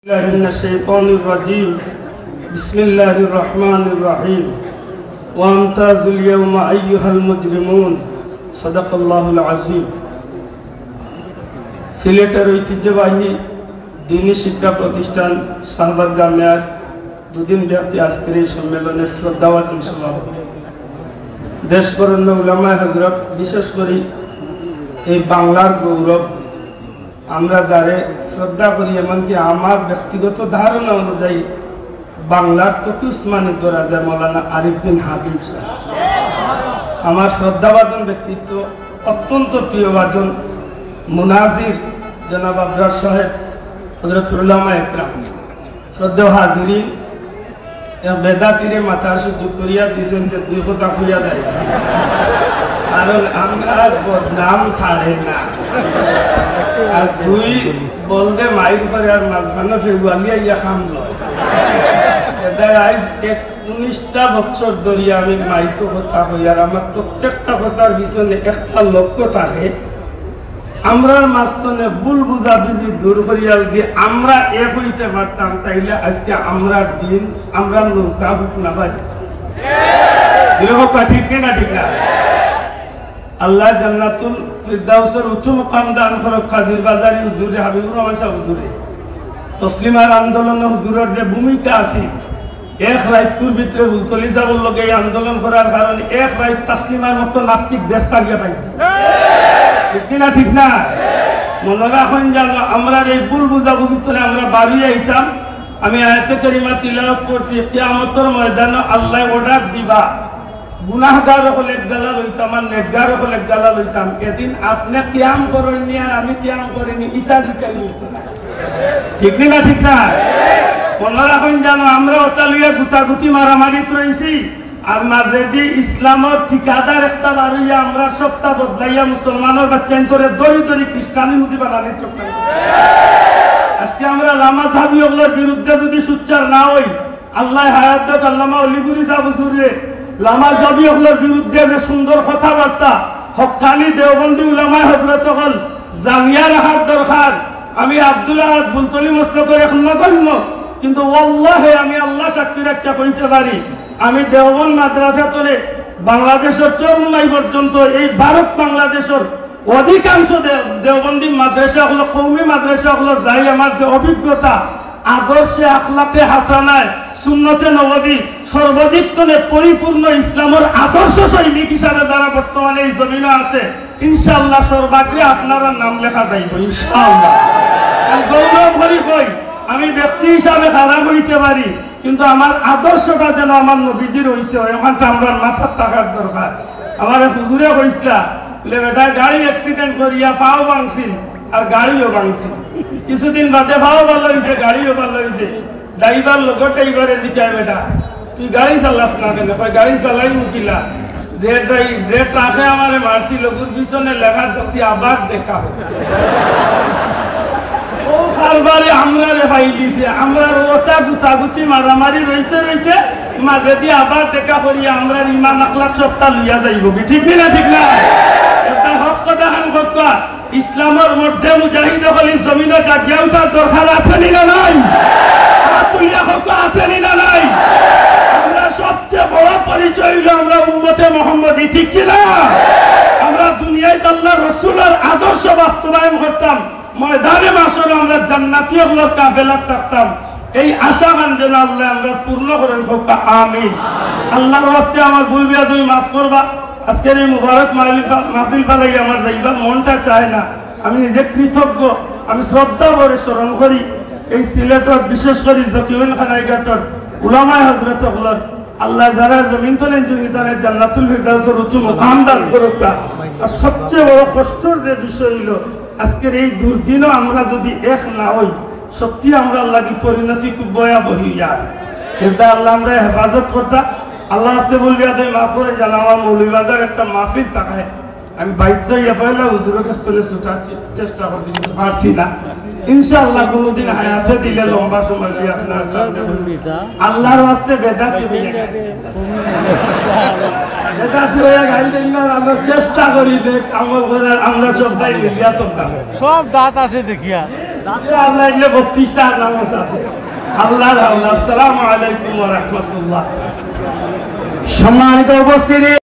من الشيطان الرجيم بسم الله الرحمن الرحيم وامتازوا اليوم أيها المجرمون صدق الله العظيم সিলেটের ঐতিহ্যবাহী দিনী শিক্ষা প্রতিষ্ঠান শাহবাগ জামিয়ার দুদিন ব্যাপী আজকের এই সম্মেলনের শ্রদ্ধাভাজন সভাপতি দেশবরেণ্য উলামায়ে হযরত, বিশেষ করে এই বাংলার গৌরব আমরা যারে শ্রদ্ধা করি, এমনকি আমার ব্যক্তিগত ধারণা অনুযায়ী বাংলার তকি উসমানিত রাজা মৌলানা আরিফউদ্দিন হাবিব সাহেব আমার শ্রদ্ধাভাজন ব্যক্তিত্ব, অত্যন্ত প্রিয়ভাজন মুনাজির জনাব আবরার সাহেব, হযরতুল উলামায়ে ইকরাম, শ্রদ্ধেয় হাজিরিন, বেদাতিরে মাথার সুযোগ করিয়া দিয়েছেন যে দুই কথা হইয়া যায়, কারণ আমরা বদনাম ছাড়ে না। আর দুই বলতে মাইক করে আর মাঝখানে ফেগুয়ালিয়া ইয়া খাম লয়। আজ 19টা বছর ধরিয়া আমি মাইক কথা হই, আর আমার প্রত্যেকটা কথার পিছনে একটা লক্ষ্য থাকে, আমরার মাঝখানে ভুল বুঝাবুঝি দূর করিয়া যদি আমরা এক হইতে পারতাম, তাইলে আজকে আমরা দিন আমরা নৌকা হুক না পাচ্ছি। ঠিক না ঠিক না? আল্লাহ জান্নাতুল ফিরদাউসের উচ্চ মুকাম দান করুক খাজির বাজারি হুজুরে, হাবিবুর রহমান সাহেব হুজুরে, তসলিমার আন্দোলন হুজুরের যে ভূমিকা আছে, এক রাইতপুর ভিতরে বুলতলি সাহেবের লগে এই আন্দোলন করার কারণে এক রাইত তাসলিমার মতো নাস্তিক দেশ চালিয়ে পাইছে। ঠিক না ঠিক না? মনে রাখুন জানো, আমরা এই ভুল বুঝাবুঝি করে আমরা বাড়ি আইতাম। আমি আয়াতে কারিমা তিলাওয়াত করছি, কিয়ামতের ময়দানে আল্লাহ অর্ডার দিবা, গুনাহগার হলে গালা লইতাম আর নেকগার হলে গালা লইতাম। এদিন আপনি কিয়াম করেননি আর আমি কিয়াম করিনি, ইটা জিকাই লইত না। ঠিক না ঠিক না? মনে রাখুন জানো, আমরা ওটা লইয়া গুতাগুতি মারামারি রয়েছি, আর মাঝে দিয়ে ইসলামের ঠিকাদার একটা বাড়িয়া আমরা সপ্তাহ বদলাইয়া মুসলমানের বাচ্চা ধরে দড়ি দড়ি খ্রিস্টানি মুদি বানানি চক্র। আজকে আমরা লামা ধাবি ওগুলোর বিরুদ্ধে যদি সুচ্চার না হই, আল্লাহ হায়াত আল্লামা অলিপুরি সাহেব হুজুরে লামা জাবি ওগুলোর বিরুদ্ধে যে সুন্দর কথাবার্তা হক্কানি দেওবন্দি উলামায়ে হযরত হল জামিয়া রাখার দরকার। আমি আব্দুল্লাহ বুলতলি মসলকের এখন নগণ্য, কিন্তু ওয়াল্লাহি আমি আল্লাহ সাক্ষী রাখতে কইতে পারি, আমি দেওবন্দ মাদ্রাসা তোলে বাংলাদেশের চরমনাই পর্যন্ত এই ভারত বাংলাদেশের অধিকাংশ দেওবন্দি মাদ্রাসা হলো কওমি মাদ্রাসা হলো যাই আমার যে অভিজ্ঞতা, আদর্শে আখলাকে হাসানায় সুন্নতে নববী সর্বাধিকতনে পরিপূর্ণ ইসলামের আদর্শ সৈনিক হিসাবে যারা বর্তমানে এই জমিনে আছে, ইনশাআল্লাহ সর্বাগ্রে আপনারা নাম লেখা যাইব ইনশাআল্লাহ। গৌরব করি কই, আমি ব্যক্তি হিসাবে খারাপ হইতে পারি, কিন্তু আমার আদর্শটা যেন আমার নবীজির হইতে হয়, ওখানটা আমরা মাথার থাকার দরকার। আমার হুজুরে কইছিলা বেটা গাড়ি অ্যাক্সিডেন্ট করিয়া পাও ভাঙছিল আর গাড়িও ভাঙছিল, কিছুদিন বাদে পাও ভালো হয়েছে, গাড়িও ভালো হয়েছে। ড্রাইভার লোকটা এইবারে দিকে বেটা তুই গাড়ি চালাস না কেন? গাড়ি চালাই মুকিলা যে ট্রাকে আমারে মারছি লোকের পিছনে লেখা দছি আবার দেখা ও খারবারে আমরা রেহাই দিছে, আমরা ওটা গুতাগুতি মারামারি রইতে রইতে মাঝে দিয়ে আবার দেখা করিয়া আমরা ইমান আখলাক সপ্তাহ লইয়া যাইব। ঠিক না ঠিক না? এটা হক কথা হান কথা। ইসলামের মধ্যে মুজাহিদ হলি জমিনে জাগিয়া উঠার দরকার আছে নি না নাই? তুলিয়া হক আছে নি না নাই? আমরা সবচেয়ে বড় পরিচয় হইল আমরা উম্মতে মুহাম্মদী। ঠিক কিনা? আমরা দুনিয়ায় আল্লাহ রাসূলের আদর্শ বাস্তবায়ন করতাম, ময়দানে মাশরে আমরা জান্নাতীয় হলো কাফেলা থাকতাম। এই আশা মান যেন আল্লাহ আমরা পূর্ণ করেন। হোক আমিন। আল্লাহর ওয়াস্তে আমার ভুল বিয়া তুমি মাফ করবা। আজকের এই মুবারক মাহফিল পালাই আমার যাইবা মনটা চায় না। আমি নিজে কৃতজ্ঞ, আমি শ্রদ্ধা করে স্মরণ করি এই সিলেটর, বিশেষ করে জকিউল খানাইঘাটর উলামায়ে হযরত হলর আল্লাহ যারা জমিন তোলেন যদি তারা জান্নাতুল ফিরদাউসের উচ্চ মুকাম দান করুক। আর সবচেয়ে বড় কষ্টের যে বিষয় হইল আজকের এই দুর্দিনও আমরা যদি এক না হই, সত্যি আমরা আল্লাহর পরিণতি খুব ভয়াবহ যায়। এটা আল্লাহ আমরা হেফাজত করতাম। আল্লাহ আসতে বলবি আদায় মাফ করে জানা, আমার মৌলভীবাজার একটা মাহফিল তাকায়, আমি বাধ্য হইয়া পাইলে হুজুরের কাছ থেকে ছুটার চেষ্টা করছি, কিন্তু পারছি না। ইনশাআল্লাহ কোনদিন হায়াতে দিলে লম্বা সময় দিয়ে আপনার সামনে আল্লাহর ওয়াস্তে বেদাতি হইয়া গাইল দিন না, আমরা চেষ্টা করি যে আমল করে আমরা সব দায় মিলিয়া চলতাম। সব দাঁত আছে দেখিয়া আল্লাহ এগুলো 32টা আলামত আছে। আল্লাহ আসসালামু আলাইকুম ওয়া রাহমাতুল্লাহ। সম্মানিত উপস্থিতি।